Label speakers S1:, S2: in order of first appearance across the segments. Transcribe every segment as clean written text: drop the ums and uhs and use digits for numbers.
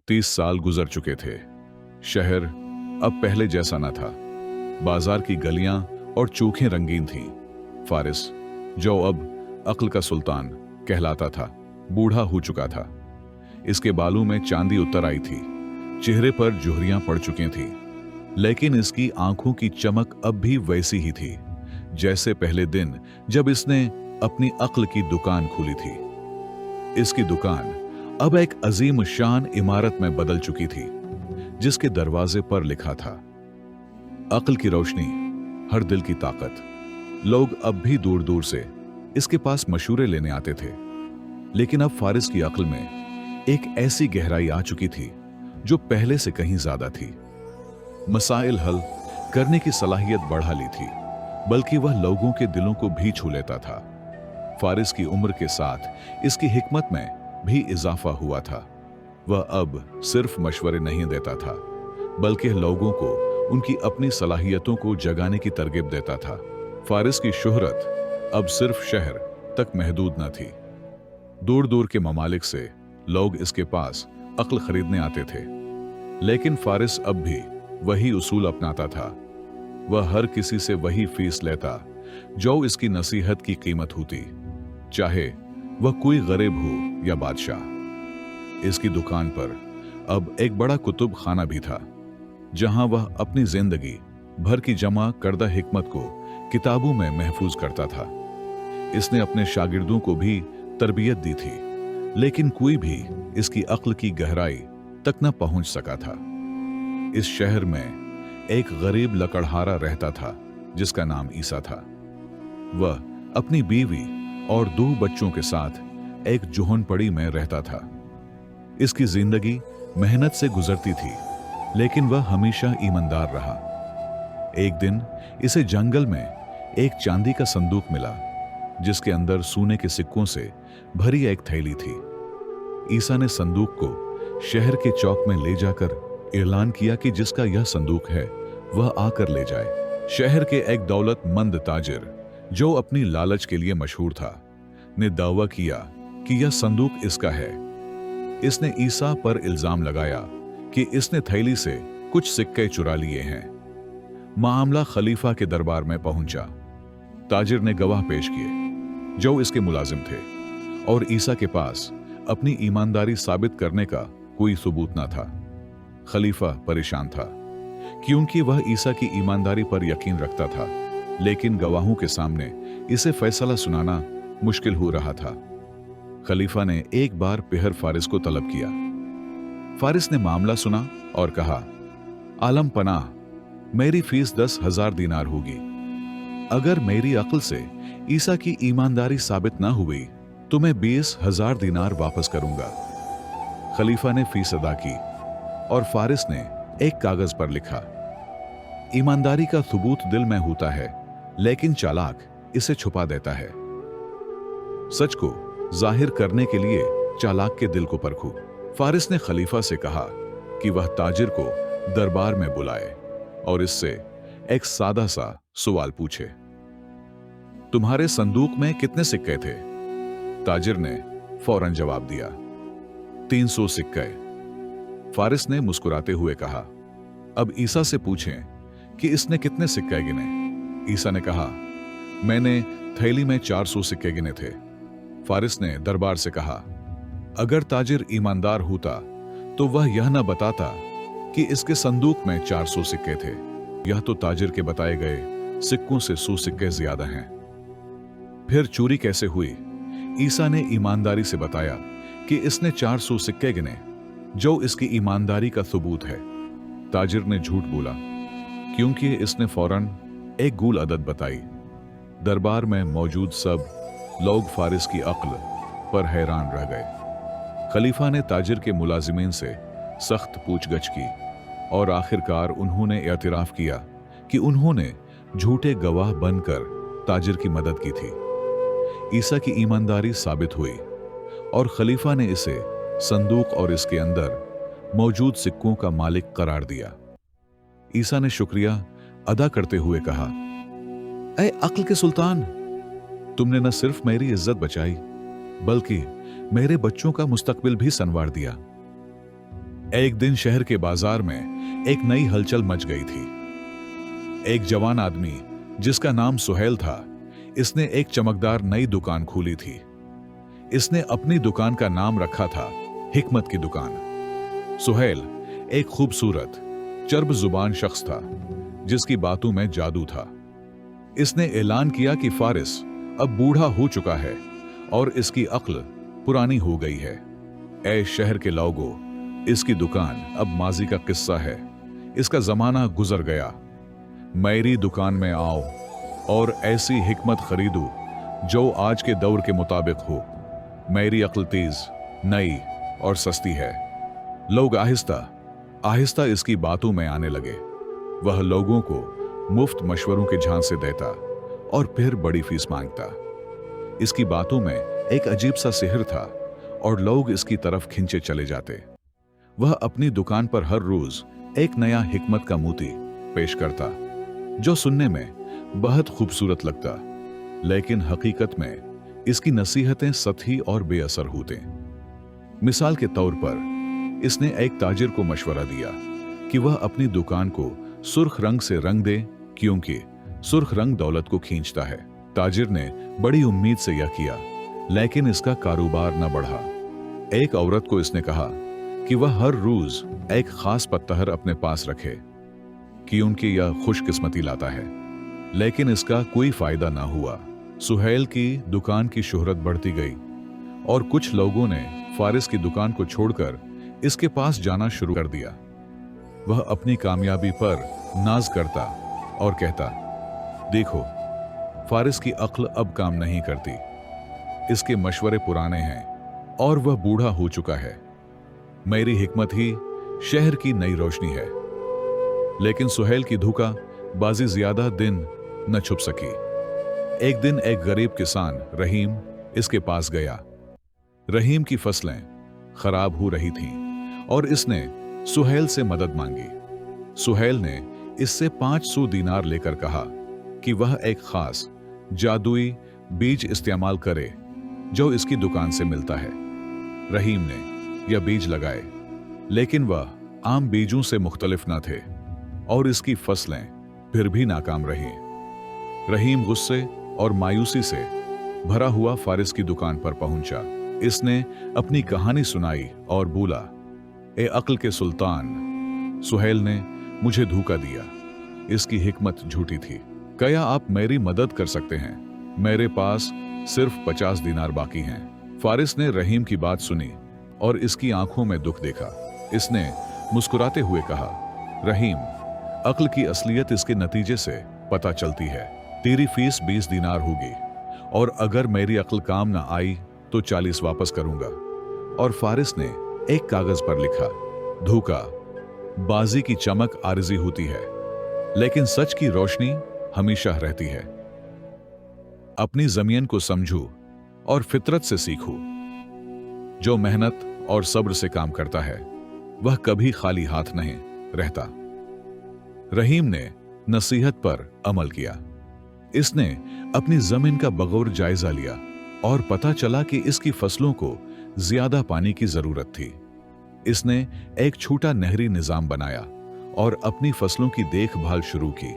S1: 30 साल गुजर चुके थे। शहर अब पहले जैसा न था। बाजार की गलियां और चौखें रंगीन थीं। फारिस, जो अब अक्ल का सुल्तान कहलाता था, बूढ़ा हो चुका था। इसके बालों में चांदी उतर आई थी, चेहरे पर जुहरियां पड़ चुकी थीं, लेकिन इसकी आंखों की चमक अब भी वैसी ही थी जैसे पहले दिन जब इसने अपनी अक्ल की दुकान खोली थी। इसकी दुकान अब एक अजीम शान इमारत में बदल चुकी थी, जिसके दरवाजे पर लिखा था, अक्ल की रोशनी, हर दिल की ताकत। लोग अब भी दूर दूर से इसके पास मशूरे लेने आते थे, लेकिन अब फारिस की अक्ल में एक ऐसी गहराई आ चुकी थी जो पहले से कहीं ज्यादा थी। मसाइल हल करने की सलाहियत बढ़ा ली थी, बल्कि वह लोगों के दिलों को भी छू लेता था। फारिस की उम्र के साथ इसकी हिकमत में भी इजाफा हुआ था। वह अब सिर्फ मशवरे नहीं देता था, बल्कि लोगों को उनकी अपनी सलाहियतों को जगाने की तरगीब देता था। फारिस की शोहरत अब सिर्फ शहर तक महदूद न थी। दूर दूर के ममालिक से लोग इसके पास अक्ल खरीदने आते थे, लेकिन फारिस अब भी वही उसूल अपनाता था। वह हर किसी से वही फीस लेता जो इसकी नसीहत की कीमत होती, चाहे वह कोई गरीब हो या बादशाह। इसकी दुकान पर अब एक बड़ा कुतुब खाना भी था, जहां वह अपनी जिंदगी भर की जमा करदा हिकमत को किताबों में महफूज करता था। इसने अपने शागिर्दों को भी तरबियत दी थी, लेकिन कोई भी इसकी अक्ल की गहराई तक न पहुंच सका था। इस शहर में एक गरीब लकड़हारा रहता था जिसका नाम ईसा था। वह अपनी बीवी और 2 बच्चों के साथ एक झोंपड़ी में रहता था। इसकी जिंदगी मेहनत से गुजरती थी, लेकिन वह हमेशा ईमानदार रहा। एक दिन इसे जंगल में एक चांदी का संदूक मिला, जिसके अंदर सोने के सिक्कों से भरी एक थैली थी। ईसा ने संदूक को शहर के चौक में ले जाकर ऐलान किया कि जिसका यह संदूक है वह आकर ले जाए। शहर के एक दौलतमंद ताजिर, जो अपनी लालच के लिए मशहूर था, ने दावा किया कि यह संदूक इसका है। इसने ईसा पर इल्जाम लगाया कि इसने थैली से कुछ सिक्के चुरा लिए हैं। मामला खलीफा के दरबार में पहुंचा। ताजिर ने गवाह पेश किए जो इसके मुलाजिम थे, और ईसा के पास अपनी ईमानदारी साबित करने का कोई सबूत न था। खलीफा परेशान था, क्योंकि वह ईसा की ईमानदारी पर यकीन रखता था, लेकिन गवाहों के सामने इसे फैसला सुनाना मुश्किल हो रहा था। खलीफा ने एक बार फिर फारिस को तलब किया। फारिस ने मामला सुना और कहा, आलम पनाह, मेरी फीस 10,000 दीनार होगी। अगर मेरी अक्ल से ईसा की ईमानदारी साबित ना हुई तो मैं 20,000 दीनार वापस करूंगा। खलीफा ने फीस अदा की और फारिस ने एक कागज पर लिखा, ईमानदारी का सबूत दिल में होता है, लेकिन चालाक इसे छुपा देता है। सच को जाहिर करने के लिए चालाक के दिल को परखो। फारिस ने खलीफा से कहा कि वह ताजिर को दरबार में बुलाए और इससे एक सादा सा सवाल पूछे, तुम्हारे संदूक में कितने सिक्के थे? ताजिर ने फौरन जवाब दिया, 300 सिक्के। फारिस ने मुस्कुराते हुए कहा, अब ईसा से पूछें कि इसने कितने सिक्के गिने। ईसा ने कहा, मैंने थैली में 400 सिक्के गिने थे। फारिस ने दरबार से कहा, अगर ताजिर ईमानदार होता तो वह यह न बताता कि इसके संदूक में 400 सिक्के थे। यह तो ताजिर के बताए गए सिक्कों से 100 सिक्के ज्यादा हैं। फिर चोरी कैसे हुई? ईसा ने ईमानदारी से बताया कि इसने 400 सिक्के गिने, जो इसकी ईमानदारी का सबूत है। ताजिर ने झूठ बोला, क्योंकि इसने फौरन एक गूल अदद बताई। दरबार में मौजूद सब लोग फारिस की अक्ल पर हैरान रह गए। खलीफा ने ताजिर के मुलाजिमीन से सख्त पूछगछ की और आखिरकार उन्होंने एतराफ किया कि उन्होंने झूठे गवाह बनकर ताजिर की मदद की थी। ईसा की ईमानदारी साबित हुई और खलीफा ने इसे संदूक और इसके अंदर मौजूद सिक्कों का मालिक करार दिया। ईसा ने शुक्रिया अदा करते हुए कहा, ऐ अक्ल के सुल्तान, तुमने न सिर्फ मेरी इज्जत बचाई, बल्कि मेरे बच्चों का मुस्तकबिल भी संवार दिया। एक दिन शहर के बाजार में एक नई हलचल मच गई थी। एक जवान आदमी जिसका नाम सुहेल था, इसने एक चमकदार नई दुकान खोली थी। इसने अपनी दुकान का नाम रखा था हिकमत की दुकान। सुहेल एक खूबसूरत, चर्ब जुबान शख्स था जिसकी बातों में जादू था। इसने ऐलान किया कि फारिस अब बूढ़ा हो चुका है और इसकी अक्ल पुरानी हो गई है। ऐ शहर के लोगों, इसकी दुकान अब माजी का किस्सा है। इसका जमाना गुजर गया। मेरी दुकान में आओ और ऐसी हिकमत खरीदो जो आज के दौर के मुताबिक हो। मेरी अक्ल तेज, नई और सस्ती है। लोग आहिस्ता आहिस्ता इसकी बातों में आने लगे। वह लोगों को मुफ्त मशवरों के झांसे देता और फिर बड़ी फीस मांगता। इसकी बातों में एक अजीब सा सिहर था और लोग इसकी तरफ खिंचे चले जाते। वह अपनी दुकान पर हर रोज एक नया हिकमत का मोती पेश करता जो सुनने में बहुत खूबसूरत लगता, लेकिन हकीकत में इसकी नसीहतें सतही और बेअसर होते। मिसाल के तौर पर इसने एक ताजिर को मशवरा दिया कि वह अपनी दुकान को सुर्ख रंग से रंग दे, क्योंकि सुर्ख रंग दौलत को खींचता है। ताजिर ने बड़ी उम्मीद से यह किया, लेकिन इसका कारोबार न बढ़ा। एक औरत को इसने कहा कि वह हर रोज एक खास पत्थर अपने पास रखे कि उनकी यह खुशकिस्मती लाता है, लेकिन इसका कोई फायदा ना हुआ। सुहेल की दुकान की शोहरत बढ़ती गई और कुछ लोगों ने फारिस की दुकान को छोड़कर इसके पास जाना शुरू कर दिया। वह अपनी कामयाबी पर नाज करता और कहता, देखो, फारिस की अक्ल अब काम नहीं करती। इसके मशवरे पुराने हैं और वह बूढ़ा हो चुका है। मेरी हिकमत ही शहर की नई रोशनी है। लेकिन सुहेल की धोखा बाजी ज्यादा दिन न छुप सकी। एक दिन एक गरीब किसान रहीम इसके पास गया। रहीम की फसलें खराब हो रही थीं और इसने सुहेल से मदद मांगी। सुहेल ने इससे 500 दीनार लेकर कहा कि वह एक खास जादुई बीज इस्तेमाल करे जो इसकी दुकान से मिलता है। रहीम ने यह बीज लगाए, लेकिन वह आम बीजों से मुख्तलिफ न थे और इसकी फसलें फिर भी नाकाम रही। रहीम गुस्से और मायूसी से भरा हुआ फारिस की दुकान पर पहुंचा। इसने अपनी कहानी सुनाई और बोला, ए अक्ल के सुल्तान, सुहेल ने मुझे धोखा दिया। इसकी हिकमत झूठी थी। क्या आप मेरी मदद कर सकते हैं? मेरे पास सिर्फ 50 दीनार बाकी हैं। फारिस ने रहीम की बात सुनी और इसकी आंखों में दुख देखा। इसने मुस्कुराते हुए कहा, रहीम, अक्ल की असलियत इसके नतीजे से पता चलती है। तेरी फीस 20 दीनार होगी और अगर मेरी अक्ल काम ना आई तो 40 वापस करूंगा। और फारिस ने एक कागज पर लिखा, धोखा, बाजी की चमक आरिजी होती है, लेकिन सच की रोशनी हमेशा रहती है। अपनी जमीन को समझो और फितरत से सीखो। जो मेहनत और सब्र से काम करता है वह कभी खाली हाथ नहीं रहता। रहीम ने नसीहत पर अमल किया। इसने अपनी जमीन का बगौर जायजा लिया और पता चला कि इसकी फसलों को ज्यादा पानी की जरूरत थी। इसने एक छोटा नहरी निजाम बनाया और अपनी फसलों की देखभाल शुरू की।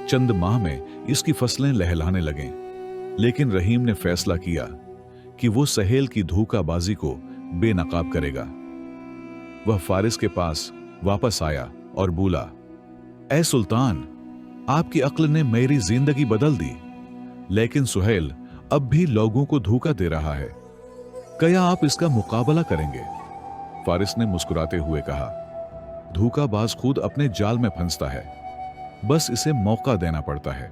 S1: चंद माह में इसकी फसलें लहलाने लगें, लेकिन रहीम ने फैसला किया कि वो सहेल की धोखाबाजी को बेनकाब करेगा। वह फारिस के पास वापस आया और बोला, ऐ सुल्तान, आपकी अक्ल ने मेरी जिंदगी बदल दी, लेकिन सुहेल अब भी लोगों को धोखा दे रहा है। क्या आप इसका मुकाबला करेंगे? फारिस ने मुस्कुराते हुए कहा, धोखाबाज खुद अपने जाल में फंसता है, बस इसे मौका देना पड़ता है।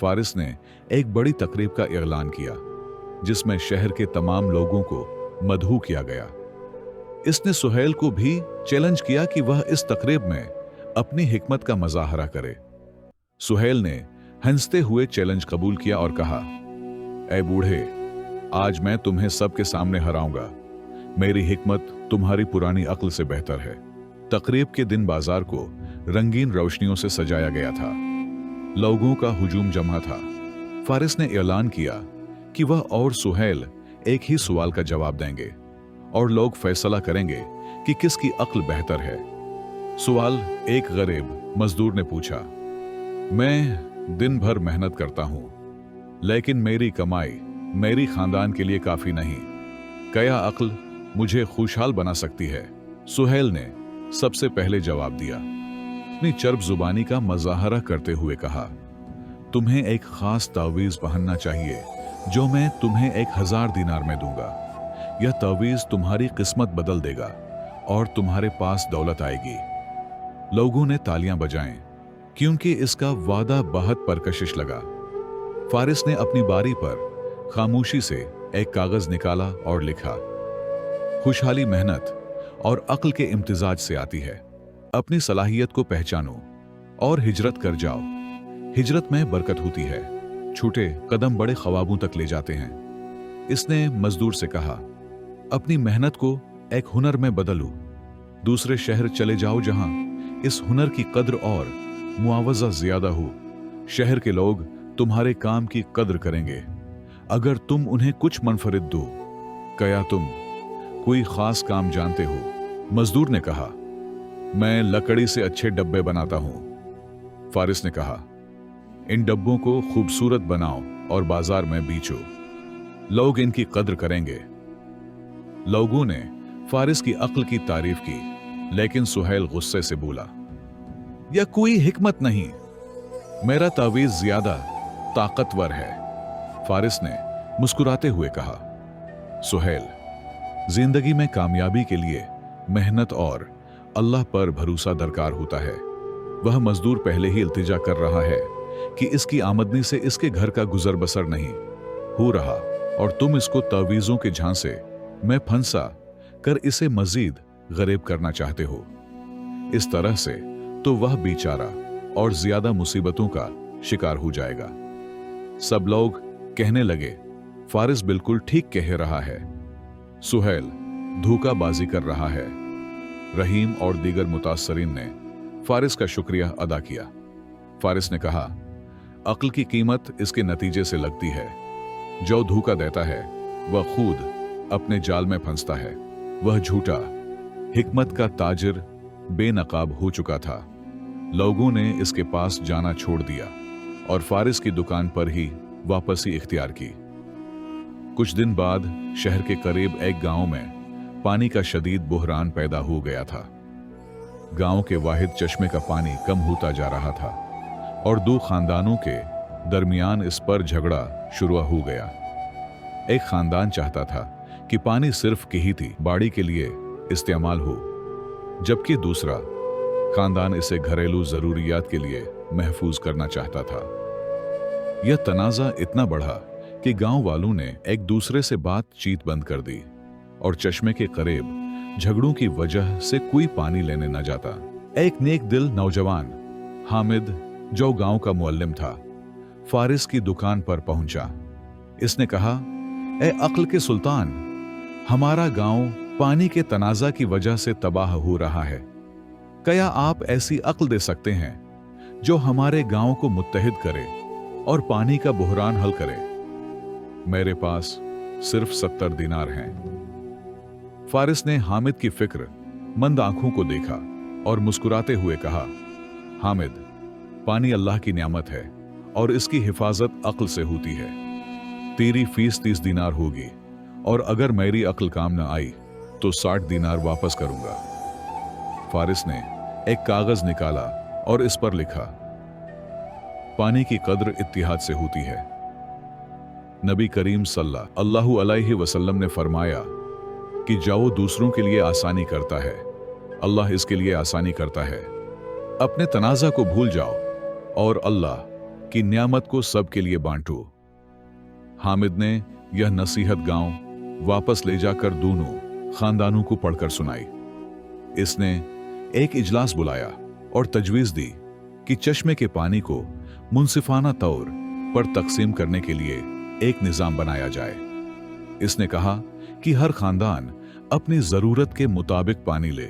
S1: फारिस ने एक बड़ी तकरीब का ऐलान किया जिसमें शहर के तमाम लोगों को मदहू किया गया। इसने सुहेल को भी चैलेंज किया कि वह इस तकरीब में अपनी हिकमत का मजाहरा करे। सुहेल ने हंसते हुए चैलेंज कबूल किया और कहा, ऐ बूढ़े, आज मैं तुम्हें सबके सामने हराऊंगा। मेरी हिकमत तुम्हारी पुरानी अक्ल से बेहतर है। तकरीब के दिन बाजार को रंगीन रोशनियों से सजाया गया था। लोगों का हुजूम जमा था। फारिस ने ऐलान किया कि वह और सुहेल एक ही सवाल का जवाब देंगे और लोग फैसला करेंगे कि किसकी अक्ल बेहतर है। सवाल एक गरीब मजदूर ने पूछा। मैं दिन भर मेहनत करता हूं, लेकिन मेरी कमाई मेरी खानदान के लिए काफी नहीं। क्या अक्ल मुझे खुशहाल बना सकती है? सुहेल ने सबसे पहले जवाब दिया। अपनी चर्ब जुबानी का मजाहरा करते हुए कहा, तुम्हें एक खास तावीज पहनना चाहिए जो मैं तुम्हें 1000 दिनार में दूंगा। यह तावीज तुम्हारी किस्मत बदल देगा और तुम्हारे पास दौलत आएगी। लोगों ने तालियां बजाएं क्योंकि इसका वादा बहुत परकशिश लगा। फारिस ने अपनी बारी पर खामोशी से एक कागज निकाला और लिखा, खुशहाली मेहनत और अक्ल के इम्तिजाज से आती है। अपनी सलाहियत को पहचानो और हिजरत कर जाओ। हिजरत में बरकत होती है, छोटे कदम बड़े ख्वाबों तक ले जाते हैं। इसने मजदूर से कहा, अपनी मेहनत को एक हुनर में बदलो। दूसरे शहर चले जाओ जहां इस हुनर की कद्र और मुआवजा ज्यादा हो। शहर के लोग तुम्हारे काम की कद्र करेंगे अगर तुम उन्हें कुछ मनफरिद दो। क्या तुम कोई खास काम जानते हो? मजदूर ने कहा, मैं लकड़ी से अच्छे डब्बे बनाता हूं। फारिस ने कहा, इन डब्बों को खूबसूरत बनाओ और बाजार में बेचो, लोग इनकी कद्र करेंगे। लोगों ने फारिस की अक्ल की तारीफ की, लेकिन सुहेल गुस्से से बोला, यह कोई हिकमत नहीं, मेरा तावीज ज्यादा ताकतवर है। फारिस ने मुस्कुराते हुए कहा, सुहेल, जिंदगी में कामयाबी के लिए मेहनत और अल्लाह पर भरोसा दरकार होता है। वह मजदूर पहले ही इल्तिजा कर रहा है कि इसकी आमदनी से इसके घर का गुजर बसर नहीं हो रहा और तुम इसको तावीज़ों के झांसे में फंसा कर इसे मजीद गरीब करना चाहते हो। इस तरह से तो वह बेचारा और ज्यादा मुसीबतों का शिकार हो जाएगा। सब लोग कहने लगे, फारिस बिल्कुल ठीक कह रहा है, सुहेल धोखाबाजी कर रहा है। रहीम और दीगर मुतासरीन ने फारिस का शुक्रिया अदा किया। फारिस ने कहा, अक्ल की कीमत इसके नतीजे से लगती है। जो धोखा देता है वह खुद अपने जाल में फंसता है। वह झूठा हिकमत का ताजिर बेनकाब हो चुका था। लोगों ने इसके पास जाना छोड़ दिया और फारिस की दुकान पर ही वापसी इख्तियार की। कुछ दिन बाद शहर के करीब एक गांव में पानी का शदीद बुहरान पैदा हो गया था। गांव के वाहिद चश्मे का पानी कम होता जा रहा था और दो खानदानों के दरमियान इस पर झगड़ा शुरू हो गया। एक खानदान चाहता था कि पानी सिर्फ खेती बाड़ी के लिए इस्तेमाल हो, जबकि दूसरा खानदान इसे घरेलू जरूरियात के लिए महफूज करना चाहता था। यह तनाज़ा इतना बढ़ा कि गांव वालों ने एक दूसरे से बातचीत बंद कर दी और चश्मे के करीब झगड़ों की वजह से कोई पानी लेने न जाता। एक नेक दिल नौजवान हामिद, जो गांव का मुअल्लिम था, फारिस की दुकान पर पहुंचा। इसने कहा, ए अक्ल के सुल्तान, हमारा गांव पानी के तनाज़ा की वजह से तबाह हो रहा है। क्या आप ऐसी अक्ल दे सकते हैं जो हमारे गांव को मुत्तहिद करे और पानी का बुहरान हल करे? मेरे पास सिर्फ 70 दिनार हैं। फारिस ने हामिद की फिक्र मंद आंखों को देखा और मुस्कुराते हुए कहा, हामिद, पानी अल्लाह की नियामत है और इसकी हिफाजत अक्ल से होती है। तेरी फीस 30 दिनार होगी और अगर मेरी अक्ल काम न आई तो 60 दिनार वापस करूंगा। फारिस ने एक कागज निकाला और इस पर लिखा, पानी की कद्र इत्तिहाद से होती है। नबी करीम सल्लल्लाहु अलैहि वसल्लम ने फरमाया कि जो दूसरों के लिए आसानी करता है, अल्लाह इसके लिए आसानी करता है। अपने तनाज़ा को भूल जाओ और अल्लाह की नियामत को सबके लिए बांटो। हामिद ने यह नसीहत गांव वापस ले जाकर दोनों खानदानों को पढ़कर सुनाई। इसने एक इजलास बुलाया और तजवीज़ दी कि चश्मे के पानी को मुनसिफाना तौर पर तकसीम करने के लिए एक निज़ाम बनाया जाए। इसने कहा कि हर खानदान अपनी ज़रूरत के मुताबिक पानी ले,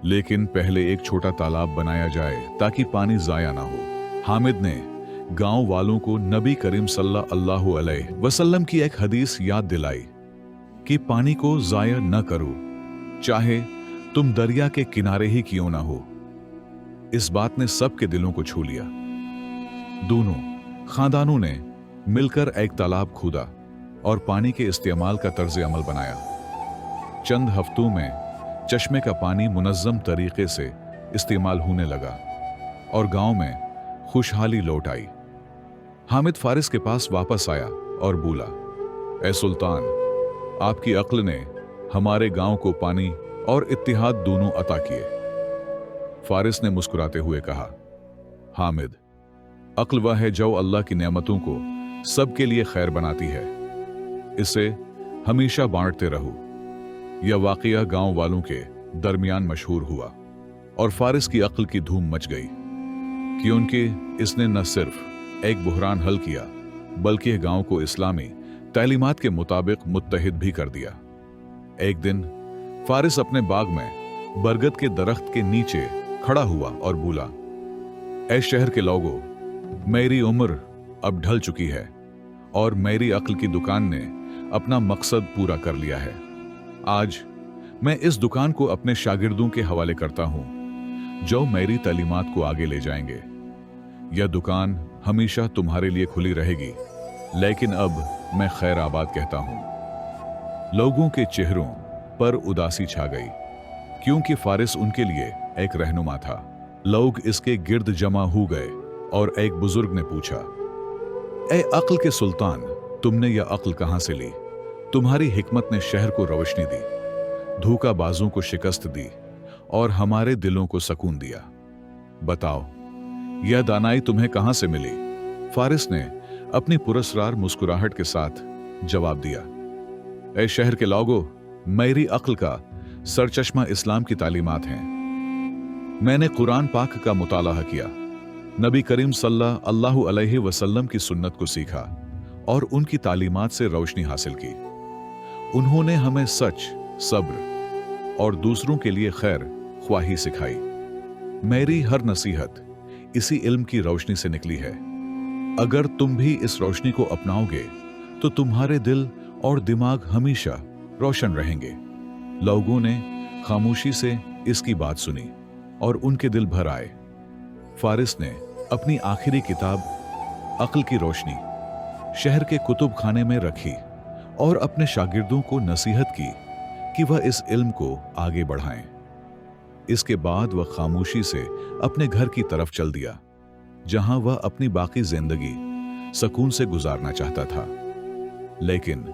S1: लेकिन पहले एक छोटा तालाब बनाया जाए ताकि पानी ज़ाया ना हो। हामिद ने गांव वालों को नबी करीम सल्लल्लाहु अलैहि वसल्लम की एक हदीस याद दिलाई कि पानी को ज़ाया न करो, चाहे तुम दरिया के किनारे ही क्यों ना हो। इस बात ने सबके दिलों को छू लिया। दोनों खानदानों ने मिलकर एक तालाब खोदा और पानी के इस्तेमाल का तर्ज अमल बनाया। चंद हफ्तों में चश्मे का पानी मुनज़्ज़म तरीके से इस्तेमाल होने लगा और गांव में खुशहाली लौट आई। हामिद फारिस के पास वापस आया और बोला, ए सुल्तान, आपकी अक्ल ने हमारे गांव को पानी और इत्तिहाद दोनों अता किए। फारिस ने मुस्कुराते हुए कहा, हामिद, अक्ल वह है जो अल्लाह की नेमतों को सबके लिए खैर बनाती है। इसे हमेशा बांटते रहो। यह वाकया गांव वालों के दरमियान मशहूर हुआ और फारिस की अक्ल की धूम मच गई क्योंकि इसने न सिर्फ एक बुहरान हल किया बल्कि गांव को इस्लामी तालीमात के मुताबिक मुत्तहिद भी कर दिया। एक दिन फारिस अपने बाग में बरगद के दरख्त के नीचे खड़ा हुआ और बोला, ऐ शहर के लोगों, मेरी उम्र अब ढल चुकी है और मेरी अक्ल की दुकान ने अपना मकसद पूरा कर लिया है। आज मैं इस दुकान को अपने शागिर्दों के हवाले करता हूं जो मेरी तालीमात को आगे ले जाएंगे। यह दुकान हमेशा तुम्हारे लिए खुली रहेगी, लेकिन अब मैं खैर आबाद कहता हूं। लोगों के चेहरों पर उदासी छा गई क्योंकि फारिस उनके लिए एक रहनुमा था। लोग इसके गिर्द जमा हो गए और एक बुजुर्ग ने पूछा, ए अक्ल के सुल्तान, तुमने यह अक्ल कहां से ली? तुम्हारी हिकमत ने शहर को रोशनी दी, धोखाबाजों को शिकस्त दी और हमारे दिलों को सुकून दिया। बताओ, यह दानाई तुम्हें कहां से मिली? फारिस ने अपनी पुरस्कार मुस्कुराहट के साथ जवाब दिया, ऐ शहर के लोगों, मेरी अक्ल का सरचश्मा इस्लाम की तालीमात हैं। मैंने कुरान पाक का मुताला किया, नबी करीम सल्लल्लाहु अलैहि वसल्लम की सुन्नत को सीखा और उनकी तालीमात से रोशनी हासिल की। उन्होंने हमें सच, सब्र और दूसरों के लिए खैर ख्वाही सिखाई। मेरी हर नसीहत इसी इल्म की रोशनी से निकली है। अगर तुम भी इस रोशनी को अपनाओगे तो तुम्हारे दिल और दिमाग हमेशा रोशन रहेंगे। लोगों ने खामोशी से इसकी बात सुनी और उनके दिल भर आए। फारिस ने अपनी आखिरी किताब अक्ल की रोशनी शहर के कुतुब खाने में रखी और अपने शागिर्दों को नसीहत की कि वह इस इल्म को आगे बढ़ाएं। इसके बाद वह खामोशी से अपने घर की तरफ चल दिया, जहां वह अपनी बाकी जिंदगी सुकून से गुजारना चाहता था। लेकिन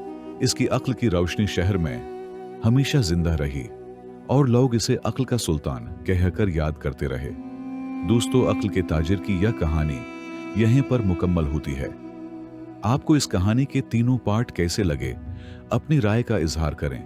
S1: इसकी अक्ल की रोशनी शहर में हमेशा जिंदा रही और लोग इसे अक्ल का सुल्तान कहकर याद करते रहे। दोस्तों, अक्ल के ताजिर की यह कहानी यहीं पर मुकम्मल होती है। आपको इस कहानी के तीनों पार्ट कैसे लगे, अपनी राय का इजहार करें।